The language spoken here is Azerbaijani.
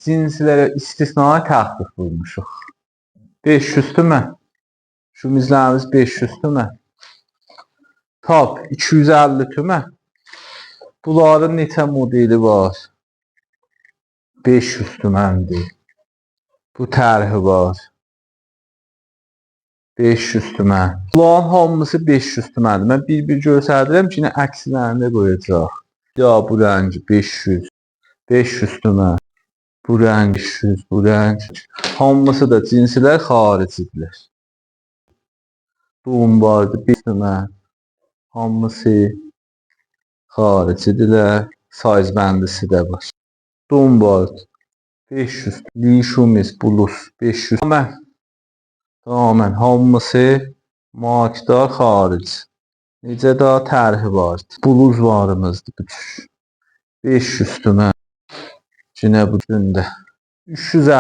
Cinslərə istisnai təxfif vurmuşuq. 500 tümən. Şu mizlərimiz 500 tümən. Top 250 tümən. Bunların neçə modeli var? 500 tüməndir. Bu tərhi var. 500 tümən. Bunların hamısı 500 tüməndir. Mən bir göstərirəm ki, yine əkslərini də qoyacaq. Ya bu rəng 500. 500 tümən. Bu rəng 500. Bu rəng. Hamısı da cinslər xaricidirlər. Bu vardı 1 tümən. Hamısı xaricidirlər. Size bəndisi də var. Dum var 500. Lişumis bluz 500. Tamamen hamısı markdar xaric. Necə daha tərhi var. Bluz varımızdır bu tür. 500 tümən. Yine bu gündə. 350.